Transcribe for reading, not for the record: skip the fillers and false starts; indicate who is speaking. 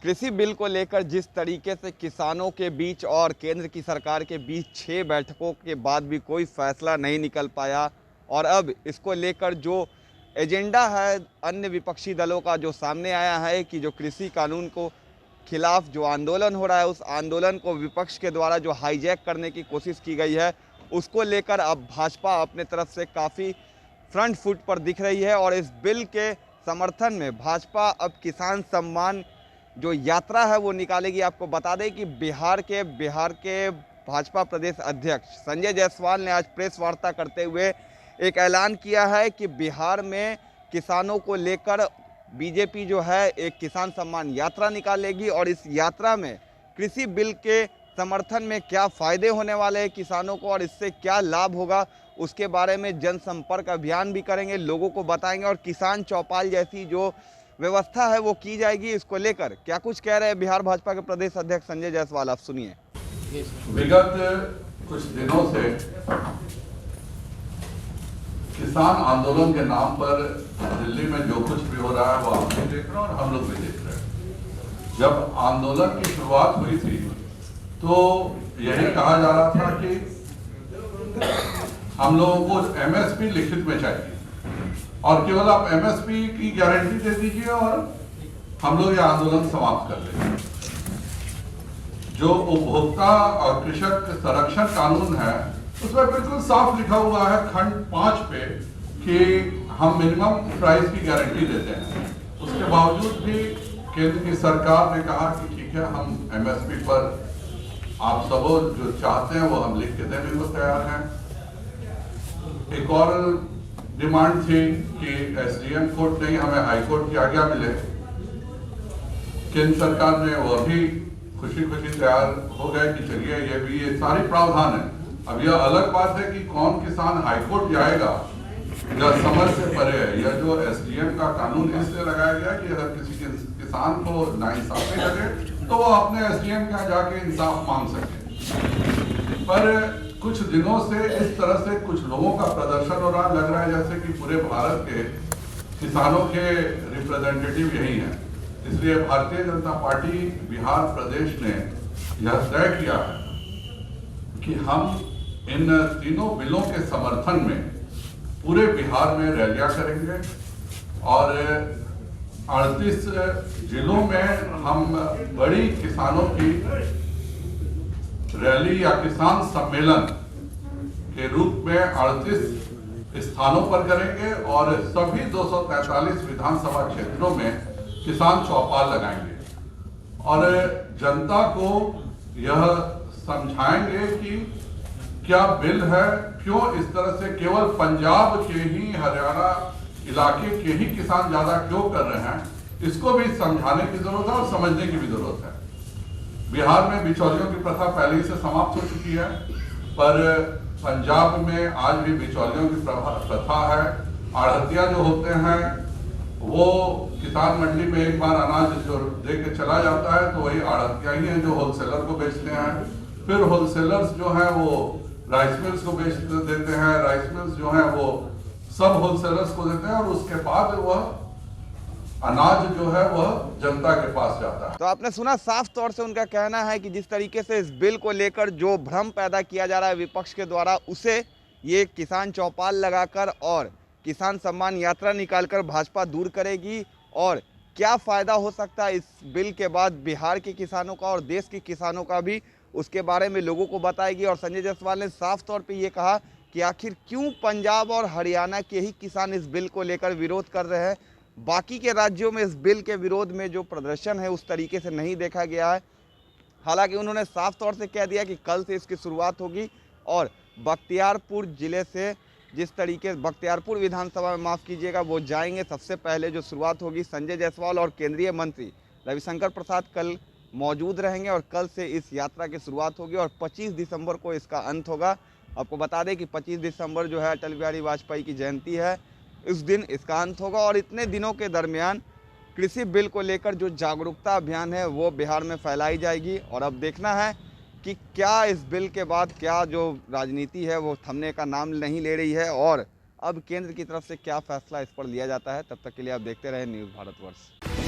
Speaker 1: कृषि बिल को लेकर जिस तरीके से किसानों के बीच और केंद्र की सरकार के बीच 6 बैठकों के बाद भी कोई फैसला नहीं निकल पाया और अब इसको लेकर जो एजेंडा है अन्य विपक्षी दलों का जो सामने आया है कि जो कृषि कानून को खिलाफ जो आंदोलन हो रहा है उस आंदोलन को विपक्ष के द्वारा जो हाईजैक करने की कोशिश की गई है उसको लेकर अब भाजपा अपने तरफ से काफ़ी फ्रंट फुट पर दिख रही है और इस बिल के समर्थन में भाजपा अब किसान सम्मान जो यात्रा है वो निकालेगी। आपको बता दें कि बिहार के भाजपा प्रदेश अध्यक्ष संजय जायसवाल ने आज प्रेस वार्ता करते हुए एक ऐलान किया है कि बिहार में किसानों को लेकर बीजेपी जो है एक किसान सम्मान यात्रा निकालेगी और इस यात्रा में कृषि बिल के समर्थन में क्या फ़ायदे होने वाले हैं किसानों को और इससे क्या लाभ होगा उसके बारे में जनसंपर्क अभियान भी करेंगे, लोगों को बताएंगे और किसान चौपाल जैसी जो व्यवस्था है वो की जाएगी। इसको लेकर क्या कुछ कह रहे हैं बिहार भाजपा के प्रदेश अध्यक्ष संजय जायसवाल, आप सुनिए।
Speaker 2: विगत कुछ दिनों से किसान आंदोलन के नाम पर दिल्ली में जो कुछ भी हो रहा है वो आप भी देख रहे हैं और हम लोग भी देख रहे हैं। जब आंदोलन की शुरुआत हुई थी तो यही कहा जा रहा था कि हम लोगों को एमएसपी लिखित में चाहिए और केवल आप एमएसपी की गारंटी दे दीजिए और हम लोग ये आंदोलन समाप्त कर लेंगे। जो उपभोक्ता और कृषक संरक्षण कानून है उसमें बिल्कुल साफ लिखा हुआ है खंड 5 पे कि हम मिनिमम प्राइस की गारंटी देते हैं। उसके बावजूद भी केंद्र की सरकार ने कहा कि ठीक है हम एमएसपी पर आप सब जो चाहते हैं वो हम लिख के देने को तैयार हैं। एक और डिमांड थी कि एसडीएम कोर्ट नहीं हमें हाई कोर्ट की आज्ञा मिले। केंद्र सरकार ने वो भी खुशी तैयार हो गए कि चलिए ये सारी प्रावधान है। अब यह अलग बात है कि कौन किसान हाई कोर्ट जाएगा या समझ से परे है। यह जो एसडीएम का कानून इसलिए लगाया गया कि अगर किसी किसान को नाइंसाफी लगे तो वो अपने एसडीएम के यहाँ जाके इंसाफ मांग सके। पर कुछ दिनों से इस तरह से कुछ लोगों का प्रदर्शन हो रहा लग रहा है जैसे कि पूरे भारत के किसानों के रिप्रेजेंटेटिव यही हैं। इसलिए भारतीय जनता पार्टी बिहार प्रदेश ने यह तय किया है कि हम इन तीनों बिलों के समर्थन में पूरे बिहार में रैलियां करेंगे और 38 जिलों में हम बड़ी किसानों की रैली या किसान सम्मेलन के रूप में 38 स्थानों पर करेंगे और सभी 243 विधानसभा क्षेत्रों में किसान चौपाल लगाएंगे और जनता को यह समझाएंगे कि क्या बिल है, क्यों इस तरह से केवल पंजाब के ही हरियाणा इलाके के ही किसान ज्यादा क्यों कर रहे हैं, इसको भी समझाने की जरूरत है और समझने की भी जरूरत है। बिहार में बिचौलियों की प्रथा पहले ही से समाप्त हो चुकी है पर पंजाब में आज भी बिचौलियों की प्रथा है। आढ़तिया जो होते हैं वो किसान मंडी में एक बार अनाज जो दे के चला जाता है तो वही आढ़तिया ही है जो होलसेलर को बेचते हैं। फिर होलसेलर्स जो है वो राइस मिल्स को बेच देते हैं, राइस मिल्स जो है वो सब होलसेलर्स को देते हैं और उसके बाद वह अनाज जो है वह जनता के पास जाता है।
Speaker 1: तो आपने सुना, साफ तौर से उनका कहना है कि जिस तरीके से इस बिल को लेकर जो भ्रम पैदा किया जा रहा है विपक्ष के द्वारा उसे ये किसान चौपाल लगाकर और किसान सम्मान यात्रा निकालकर भाजपा दूर करेगी और क्या फ़ायदा हो सकता है इस बिल के बाद बिहार के किसानों का और देश के किसानों का भी उसके बारे में लोगों को बताएगी। और संजय जायसवाल ने साफ तौर पे ये कहा कि आखिर क्यों पंजाब और हरियाणा के ही किसान इस बिल को लेकर विरोध कर रहे हैं, बाकी के राज्यों में इस बिल के विरोध में जो प्रदर्शन है उस तरीके से नहीं देखा गया है। हालांकि उन्होंने साफ तौर से कह दिया कि कल से इसकी शुरुआत होगी और बख्तियारपुर जिले से जिस तरीके बख्तियारपुर विधानसभा में माफ़ कीजिएगा वो जाएंगे। सबसे पहले जो शुरुआत होगी संजय जायसवाल और केंद्रीय मंत्री रविशंकर प्रसाद कल मौजूद रहेंगे और कल से इस यात्रा की शुरुआत होगी और 25 दिसंबर को इसका अंत होगा। आपको बता दें कि 25 दिसंबर जो है अटल बिहारी वाजपेयी की जयंती है, इस दिन इसका अंत होगा और इतने दिनों के दरमियान कृषि बिल को लेकर जो जागरूकता अभियान है वो बिहार में फैलाई जाएगी। और अब देखना है कि क्या इस बिल के बाद क्या जो राजनीति है वो थमने का नाम नहीं ले रही है और अब केंद्र की तरफ से क्या फैसला इस पर लिया जाता है। तब तक के लिए आप देखते रहें न्यूज़ भारतवर्ष।